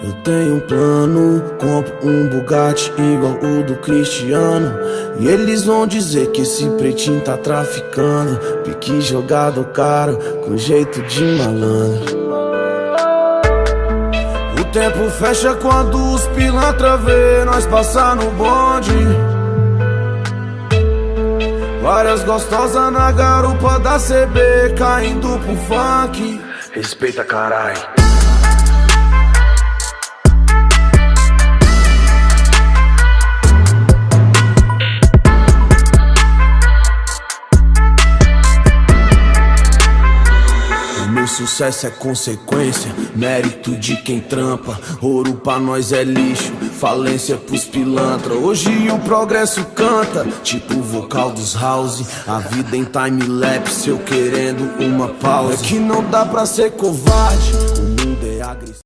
Eu tenho um plano, compro um Bugatti igual o do Cristiano. E eles vão dizer que esse pretinho tá traficando. Pique jogado caro, com jeito de malandro. O tempo fecha quando os pilantra vê nós passar no bonde. Várias gostosas na garupa da CB, caindo pro funk. Respeita, carai. Meu sucesso é consequência, mérito de quem trampa. Ouro pra nós é lixo, falência pros pilantra. Hoje o progresso canta, tipo o vocal dos house. A vida em time-lapse, eu querendo uma pausa. É que não dá pra ser covarde, o mundo é agressivo.